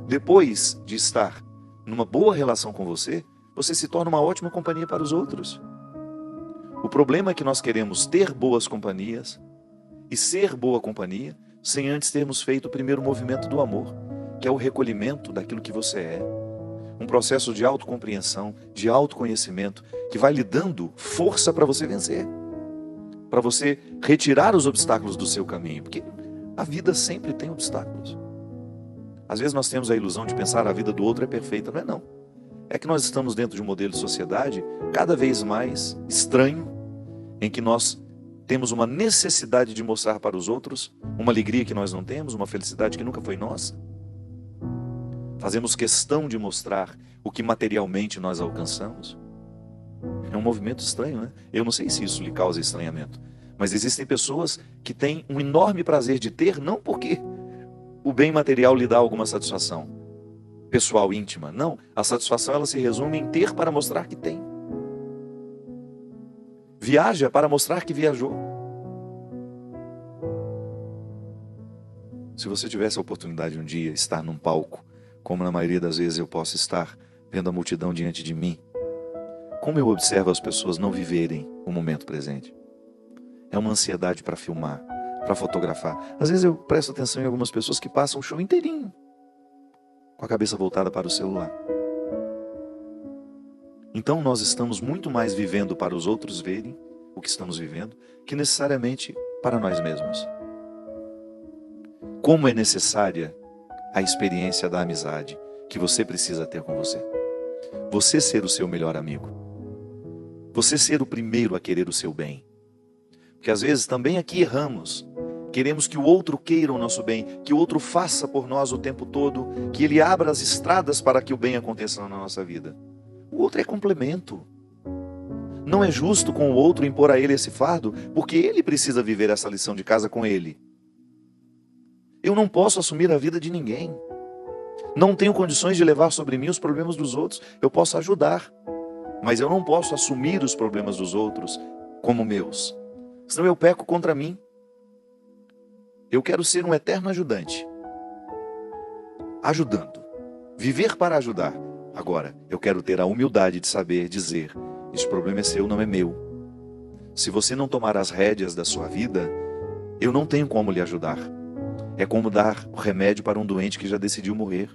depois de estar numa boa relação com você, você se torna uma ótima companhia para os outros. O problema é que nós queremos ter boas companhias e ser boa companhia sem antes termos feito o primeiro movimento do amor, que é o recolhimento daquilo que você é. Um processo de autocompreensão, de autoconhecimento, que vai lhe dando força para você vencer, para você retirar os obstáculos do seu caminho, porque a vida sempre tem obstáculos. Às vezes nós temos a ilusão de pensar a vida do outro é perfeita, não é não. É que nós estamos dentro de um modelo de sociedade cada vez mais estranho, em que nós temos uma necessidade de mostrar para os outros uma alegria que nós não temos, uma felicidade que nunca foi nossa. Fazemos questão de mostrar o que materialmente nós alcançamos. É um movimento estranho, né? Eu não sei se isso lhe causa estranhamento, mas existem pessoas que têm um enorme prazer de ter, não porque o bem material lhe dá alguma satisfação pessoal, íntima. Não, a satisfação ela se resume em ter para mostrar que tem. Viaja para mostrar que viajou. Se você tivesse a oportunidade de um dia estar num palco, como na maioria das vezes eu posso estar vendo a multidão diante de mim, como eu observo as pessoas não viverem o momento presente. É uma ansiedade para filmar, para fotografar. Às vezes eu presto atenção em algumas pessoas que passam o show inteirinho com a cabeça voltada para o celular. Então nós estamos muito mais vivendo para os outros verem o que estamos vivendo, que necessariamente para nós mesmos. Como é necessária a experiência da amizade que você precisa ter com você. Você ser o seu melhor amigo. Você ser o primeiro a querer o seu bem. Porque às vezes também aqui erramos. Queremos que o outro queira o nosso bem, que o outro faça por nós o tempo todo, que ele abra as estradas para que o bem aconteça na nossa vida. O outro é complemento. Não é justo com o outro impor a ele esse fardo, porque ele precisa viver essa lição de casa com ele. Eu não posso assumir a vida de ninguém. Não tenho condições de levar sobre mim os problemas dos outros. Eu posso ajudar, mas eu não posso assumir os problemas dos outros como meus. Senão eu peco contra mim. Eu quero ser um eterno ajudante. Ajudando. Viver para ajudar. Agora, eu quero ter a humildade de saber dizer: esse problema é seu, não é meu. Se você não tomar as rédeas da sua vida, eu não tenho como lhe ajudar. É como dar o remédio para um doente que já decidiu morrer.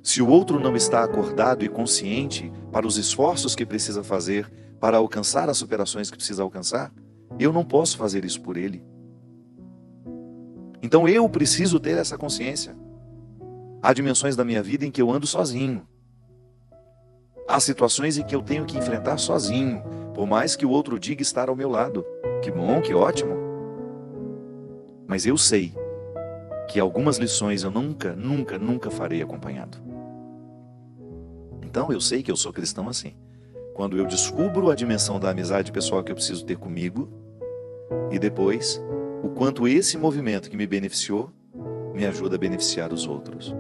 Se o outro não está acordado e consciente para os esforços que precisa fazer para alcançar as superações que precisa alcançar, eu não posso fazer isso por ele. Então eu preciso ter essa consciência. Há dimensões da minha vida em que eu ando sozinho. Há situações em que eu tenho que enfrentar sozinho, por mais que o outro diga estar ao meu lado. Que bom, que ótimo. Mas eu sei que algumas lições eu nunca farei acompanhado. Então eu sei que eu sou cristão assim. Quando eu descubro a dimensão da amizade pessoal que eu preciso ter comigo, e depois o quanto esse movimento que me beneficiou me ajuda a beneficiar os outros.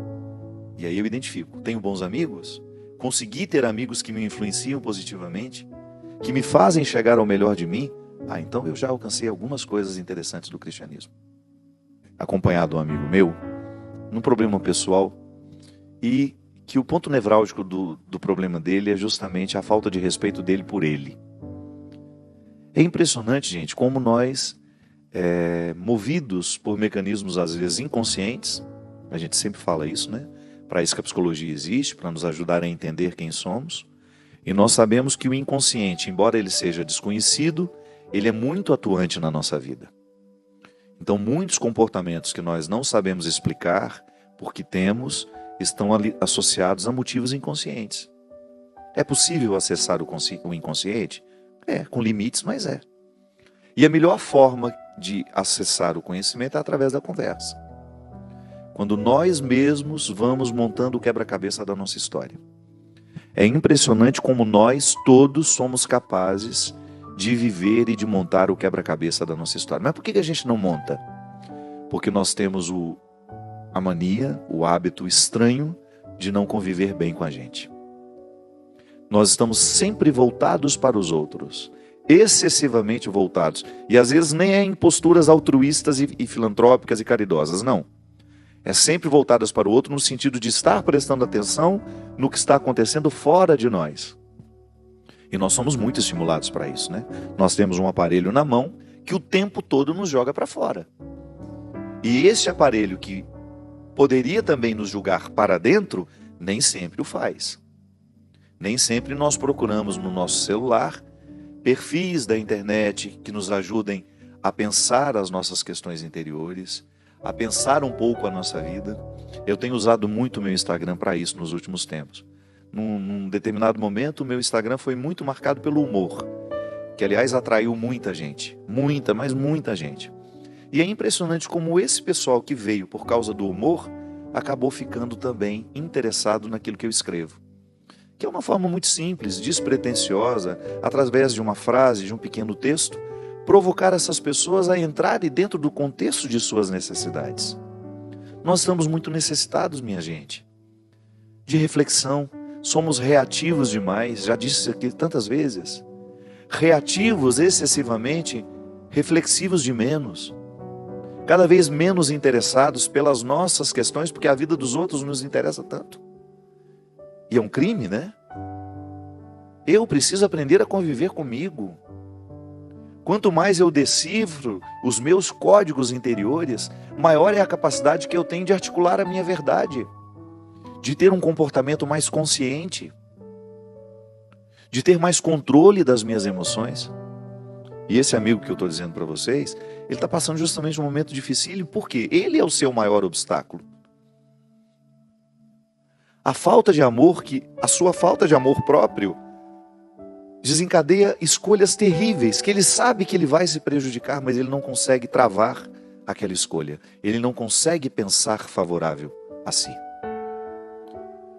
E aí eu identifico, tenho bons amigos, consegui ter amigos que me influenciam positivamente, que me fazem chegar ao melhor de mim, então eu já alcancei algumas coisas interessantes do cristianismo. Acompanhado de um amigo meu, num problema pessoal, e que o ponto nevrálgico do problema dele é justamente a falta de respeito dele por ele. É impressionante, gente, como nós, movidos por mecanismos às vezes inconscientes, a gente sempre fala isso, né? Para isso que a psicologia existe, para nos ajudar a entender quem somos, e nós sabemos que o inconsciente, embora ele seja desconhecido, ele é muito atuante na nossa vida. Então muitos comportamentos que nós não sabemos explicar, porque temos, estão ali associados a motivos inconscientes. É possível acessar o inconsciente? Com limites, mas é. E a melhor forma de acessar o conhecimento é através da conversa. Quando nós mesmos vamos montando o quebra-cabeça da nossa história. É impressionante como nós todos somos capazes de viver e de montar o quebra-cabeça da nossa história. Mas por que a gente não monta? Porque nós temos a mania, o hábito estranho de não conviver bem com a gente. Nós estamos sempre voltados para os outros, excessivamente voltados. E às vezes nem é em posturas altruístas e filantrópicas e caridosas, não. é sempre voltadas para o outro no sentido de estar prestando atenção no que está acontecendo fora de nós. E nós somos muito estimulados para isso, né? Nós temos um aparelho na mão que o tempo todo nos joga para fora. E esse aparelho que poderia também nos julgar para dentro, nem sempre o faz. Nem sempre nós procuramos no nosso celular perfis da internet que nos ajudem a pensar as nossas questões interiores, a pensar um pouco a nossa vida. Eu tenho usado muito o meu Instagram para isso nos últimos tempos. Num determinado momento, o meu Instagram foi muito marcado pelo humor, que aliás atraiu muita gente, mas muita gente. E é impressionante como esse pessoal que veio por causa do humor acabou ficando também interessado naquilo que eu escrevo. Que é uma forma muito simples, despretensiosa, através de uma frase, de um pequeno texto, provocar essas pessoas a entrarem dentro do contexto de suas necessidades. Nós estamos muito necessitados, minha gente, de reflexão. Somos reativos demais, já disse isso aqui tantas vezes. Reativos excessivamente, reflexivos de menos. Cada vez menos interessados pelas nossas questões, porque a vida dos outros nos interessa tanto. E é um crime, né? Eu preciso aprender a conviver comigo. Quanto mais eu decifro os meus códigos interiores, maior é a capacidade que eu tenho de articular a minha verdade, de ter um comportamento mais consciente, de ter mais controle das minhas emoções. E esse amigo que eu estou dizendo para vocês, ele está passando justamente um momento dificílimo, porque ele é o seu maior obstáculo. A falta de amor, a sua falta de amor próprio, desencadeia escolhas terríveis, que ele sabe que ele vai se prejudicar, mas ele não consegue travar aquela escolha. Ele não consegue pensar favorável a si.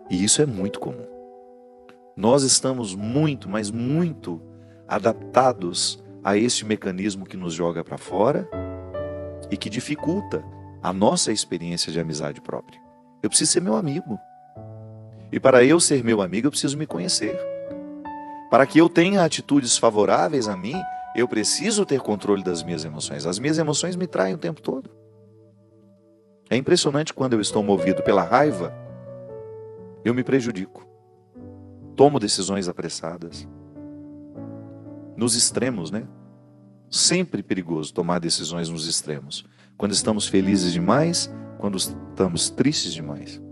E isso é muito comum. Nós estamos muito, mas muito adaptados a este mecanismo que nos joga para fora e que dificulta a nossa experiência de amizade própria. Eu preciso ser meu amigo. E para eu ser meu amigo, eu preciso me conhecer. Para que eu tenha atitudes favoráveis a mim, eu preciso ter controle das minhas emoções. As minhas emoções me traem o tempo todo. É impressionante quando eu estou movido pela raiva, eu me prejudico. Tomo decisões apressadas. Nos extremos, né? Sempre perigoso tomar decisões nos extremos. Quando estamos felizes demais, quando estamos tristes demais.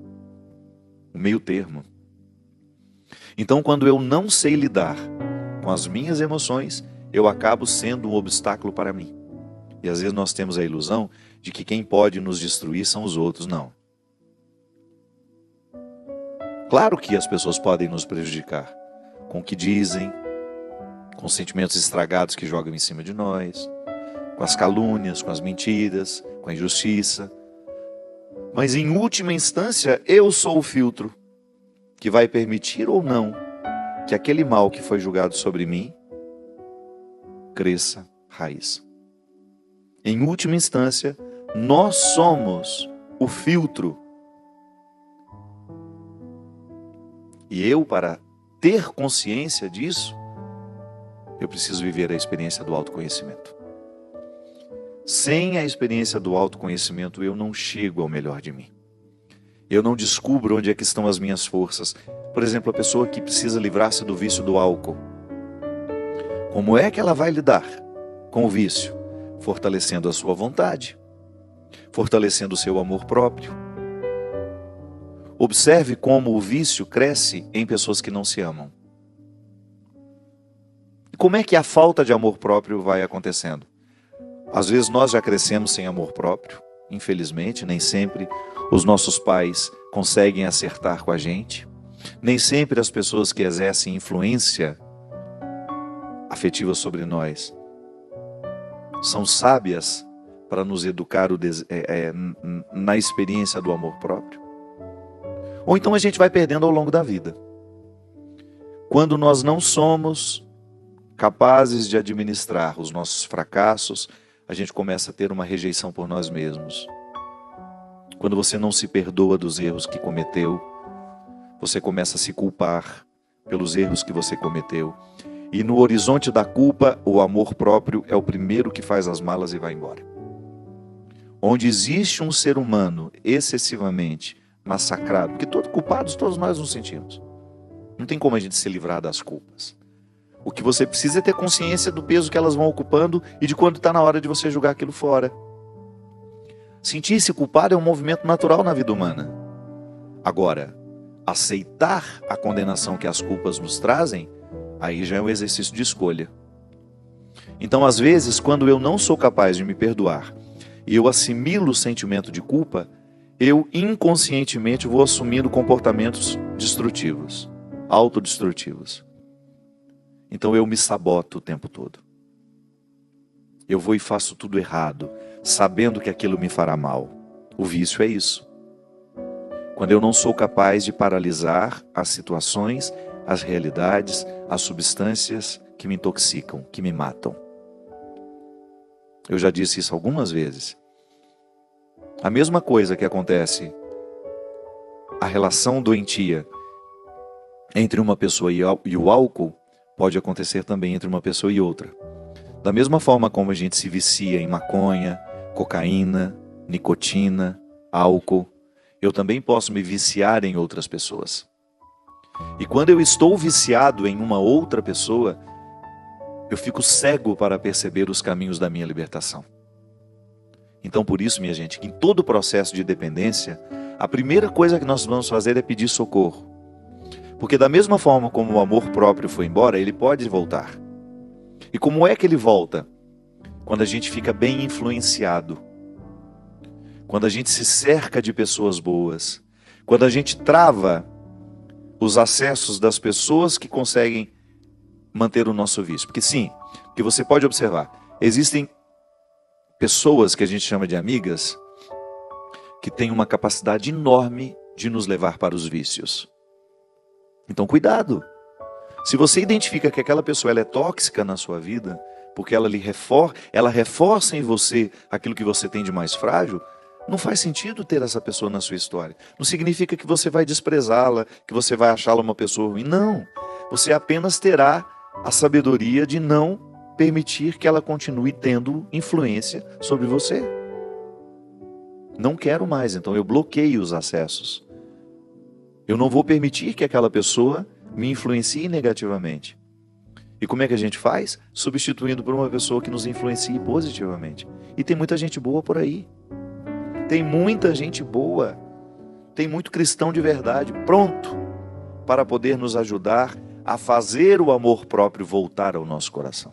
O meio termo. Então, quando eu não sei lidar com as minhas emoções, eu acabo sendo um obstáculo para mim. E às vezes nós temos a ilusão de que quem pode nos destruir são os outros. Não. Claro que as pessoas podem nos prejudicar com o que dizem, com os sentimentos estragados que jogam em cima de nós, com as calúnias, com as mentiras, com a injustiça. Mas em última instância, eu sou o filtro que vai permitir ou não que aquele mal que foi julgado sobre mim cresça raiz. Em última instância, nós somos o filtro. E eu, para ter consciência disso, eu preciso viver a experiência do autoconhecimento. Sem a experiência do autoconhecimento, eu não chego ao melhor de mim. Eu não descubro onde é que estão as minhas forças. Por exemplo, a pessoa que precisa livrar-se do vício do álcool. Como é que ela vai lidar com o vício? Fortalecendo a sua vontade, fortalecendo o seu amor próprio. Observe como o vício cresce em pessoas que não se amam. E como é que a falta de amor próprio vai acontecendo? Às vezes nós já crescemos sem amor próprio, infelizmente, nem sempre os nossos pais conseguem acertar com a gente. Nem sempre as pessoas que exercem influência afetiva sobre nós são sábias para nos educar na experiência do amor próprio. Ou então a gente vai perdendo ao longo da vida. Quando nós não somos capazes de administrar os nossos fracassos, a gente começa a ter uma rejeição por nós mesmos. Quando você não se perdoa dos erros que cometeu, você começa a se culpar pelos erros que você cometeu. E no horizonte da culpa, o amor próprio é o primeiro que faz as malas e vai embora. onde existe um ser humano excessivamente massacrado, porque culpados todos nós nos sentimos. Não tem como a gente se livrar das culpas. O que você precisa é ter consciência do peso que elas vão ocupando e de quando está na hora de você jogar aquilo fora. Sentir-se culpado é um movimento natural na vida humana. Agora, aceitar a condenação que as culpas nos trazem, aí já é um exercício de escolha. Então, às vezes, quando eu não sou capaz de me perdoar e eu assimilo o sentimento de culpa, eu inconscientemente vou assumindo comportamentos destrutivos, autodestrutivos. Então eu me saboto o tempo todo. Eu vou e faço tudo errado, sabendo que aquilo me fará mal. O vício é isso. Quando eu não sou capaz de paralisar as situações, as realidades, as substâncias que me intoxicam, que me matam. Eu já disse isso algumas vezes. A mesma coisa que acontece, a relação doentia entre uma pessoa e o álcool, pode acontecer também entre uma pessoa e outra. Da mesma forma como a gente se vicia em maconha, cocaína, nicotina, álcool, eu também posso me viciar em outras pessoas. E quando eu estou viciado em uma outra pessoa, eu fico cego para perceber os caminhos da minha libertação. Então, por isso, minha gente, que em todo o processo de dependência, a primeira coisa que nós vamos fazer é pedir socorro. Porque da mesma forma como o amor próprio foi embora, ele pode voltar. E como é que ele volta? Quando a gente fica bem influenciado. Quando a gente se cerca de pessoas boas. Quando a gente trava os acessos das pessoas que conseguem manter o nosso vício. Porque sim, que você pode observar, existem pessoas que a gente chama de amigas que têm uma capacidade enorme de nos levar para os vícios. Então cuidado. Se você identifica que aquela pessoa ela é tóxica na sua vida, porque ela reforça em você aquilo que você tem de mais frágil, não faz sentido ter essa pessoa na sua história. Não significa que você vai desprezá-la, que você vai achá-la uma pessoa ruim. Não. Você apenas terá a sabedoria de não permitir que ela continue tendo influência sobre você. Não quero mais, então eu bloqueio os acessos. Eu não vou permitir que aquela pessoa me influencie negativamente. E como é que a gente faz? Substituindo por uma pessoa que nos influencie positivamente. E tem muita gente boa por aí. Tem muita gente boa. Tem muito cristão de verdade pronto para poder nos ajudar a fazer o amor próprio voltar ao nosso coração.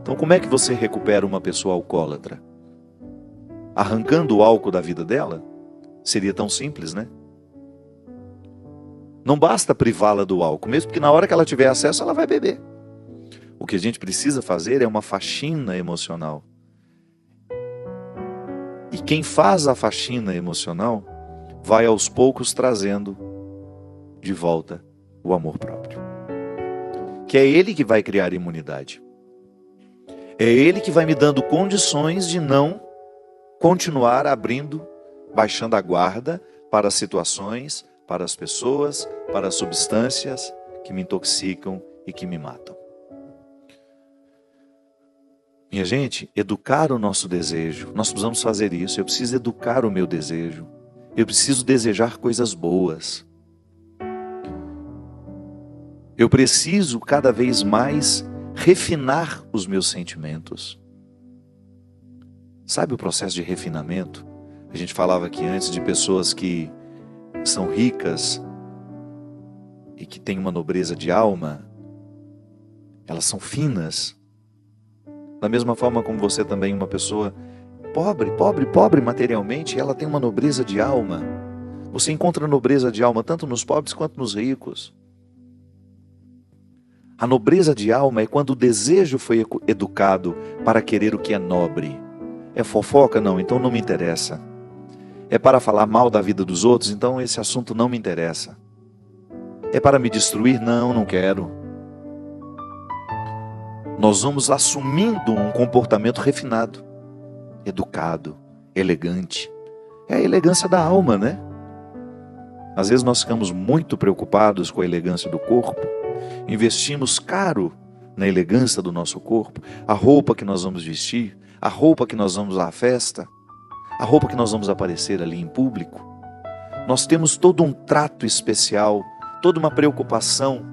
Então, como é que você recupera uma pessoa alcoólatra? Arrancando o álcool da vida dela? Seria tão simples, né? Não basta privá-la do álcool, mesmo que na hora que ela tiver acesso, ela vai beber. O que a gente precisa fazer é uma faxina emocional. E quem faz a faxina emocional vai aos poucos trazendo de volta o amor próprio. Que é ele que vai criar imunidade. É ele que vai me dando condições de não continuar baixando a guarda para as situações, para as pessoas, para as substâncias que me intoxicam e que me matam. Minha gente, educar o nosso desejo. Nós precisamos fazer isso. Eu preciso educar o meu desejo. Eu preciso desejar coisas boas. Eu preciso cada vez mais refinar os meus sentimentos. Sabe o processo de refinamento? A gente falava aqui antes de pessoas que são ricas e que têm uma nobreza de alma. Elas são finas. Da mesma forma como você também, uma pessoa pobre materialmente, ela tem uma nobreza de alma. Você encontra nobreza de alma tanto nos pobres quanto nos ricos. A nobreza de alma é quando o desejo foi educado para querer o que é nobre. É fofoca? Não, então não me interessa. É para falar mal da vida dos outros? Então esse assunto não me interessa. É para me destruir? Não, não quero. Nós vamos assumindo um comportamento refinado, educado, elegante. É a elegância da alma, né? Às vezes nós ficamos muito preocupados com a elegância do corpo, investimos caro na elegância do nosso corpo, a roupa que nós vamos vestir, a roupa que nós vamos à festa, a roupa que nós vamos aparecer ali em público. Nós temos todo um trato especial, toda uma preocupação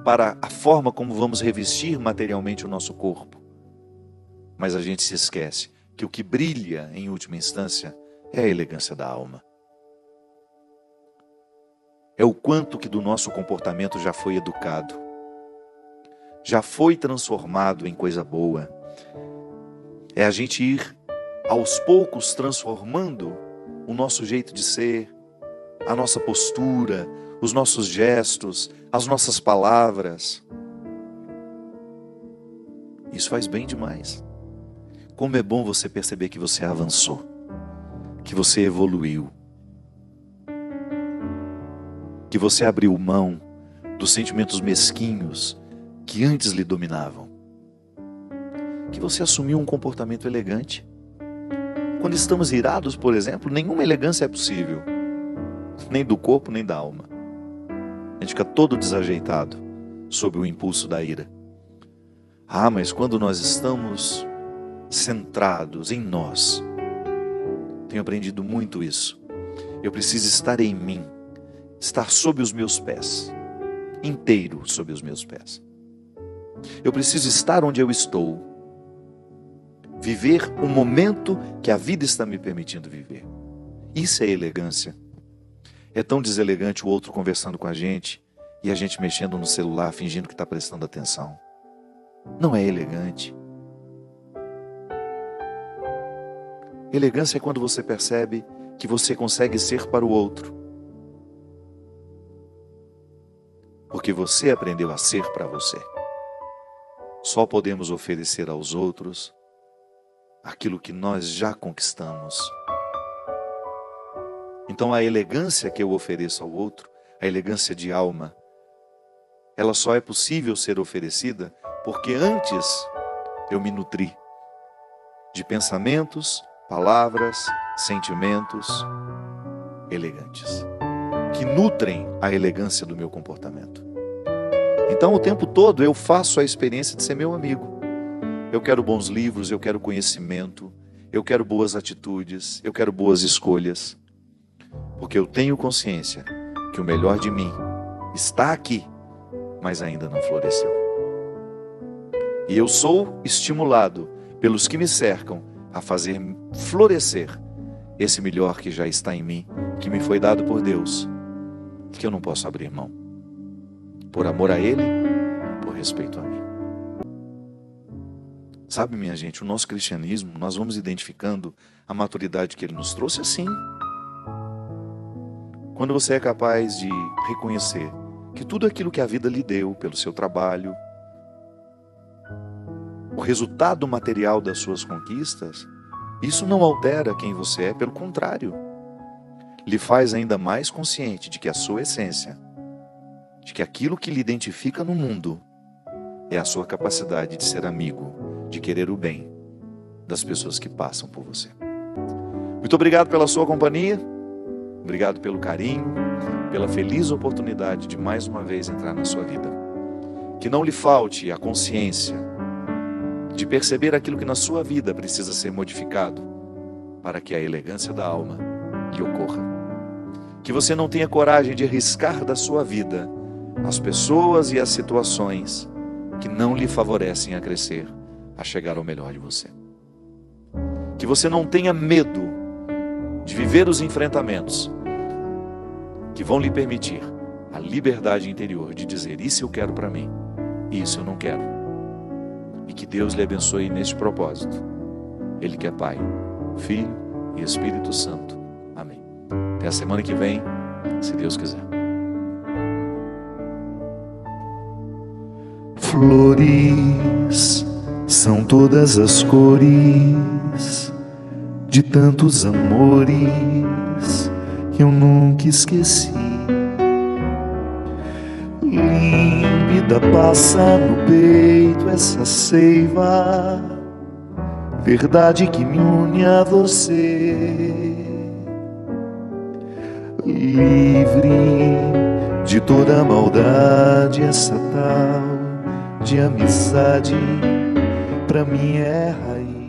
para a forma como vamos revestir materialmente o nosso corpo. Mas a gente se esquece que o que brilha, em última instância, é a elegância da alma. É o quanto que do nosso comportamento já foi educado, já foi transformado em coisa boa. É a gente ir, aos poucos, transformando o nosso jeito de ser, a nossa postura, os nossos gestos, as nossas palavras. Isso faz bem demais. Como é bom você perceber que você avançou, que você evoluiu, que você abriu mão dos sentimentos mesquinhos que antes lhe dominavam, que você assumiu um comportamento elegante. Quando estamos irados, por exemplo, nenhuma elegância é possível, nem do corpo, nem da alma. A gente fica todo desajeitado sob o impulso da ira. Mas quando nós estamos centrados em nós, tenho aprendido muito isso. Eu preciso estar em mim, estar sob os meus pés, inteiro sob os meus pés. Eu preciso estar onde eu estou, viver o momento que a vida está me permitindo viver. Isso é elegância. É tão deselegante o outro conversando com a gente e a gente mexendo no celular, fingindo que está prestando atenção. Não é elegante. Elegância é quando você percebe que você consegue ser para o outro, porque você aprendeu a ser para você. Só podemos oferecer aos outros aquilo que nós já conquistamos. Então a elegância que eu ofereço ao outro, a elegância de alma, ela só é possível ser oferecida porque antes eu me nutri de pensamentos, palavras, sentimentos elegantes, que nutrem a elegância do meu comportamento. Então o tempo todo eu faço a experiência de ser meu amigo. Eu quero bons livros, eu quero conhecimento, eu quero boas atitudes, eu quero boas escolhas, porque eu tenho consciência que o melhor de mim está aqui, mas ainda não floresceu. E eu sou estimulado pelos que me cercam a fazer florescer esse melhor que já está em mim, que me foi dado por Deus, que eu não posso abrir mão, por amor a Ele, por respeito a mim. Sabe, minha gente, o nosso cristianismo, nós vamos identificando a maturidade que Ele nos trouxe assim. Quando você é capaz de reconhecer que tudo aquilo que a vida lhe deu pelo seu trabalho, o resultado material das suas conquistas, isso não altera quem você é, pelo contrário, lhe faz ainda mais consciente de que a sua essência, de que aquilo que lhe identifica no mundo é a sua capacidade de ser amigo, de querer o bem das pessoas que passam por você. Muito obrigado pela sua companhia, obrigado pelo carinho, pela feliz oportunidade de mais uma vez entrar na sua vida. Que não lhe falte a consciência de perceber aquilo que na sua vida precisa ser modificado para que a elegância da alma lhe ocorra. Que você não tenha coragem de arriscar da sua vida as pessoas e as situações que não lhe favorecem a crescer, a chegar ao melhor de você. Que você não tenha medo de viver os enfrentamentos que vão lhe permitir a liberdade interior de dizer: isso eu quero para mim, isso eu não quero. E que Deus lhe abençoe neste propósito. Ele que é Pai, Filho e Espírito Santo. Amém. Até a semana que vem, se Deus quiser. Flores são todas as cores de tantos amores que eu nunca esqueci. Límpida passa no peito essa seiva, verdade que me une a você. Livre de toda maldade, essa tal de amizade pra mim é raiz.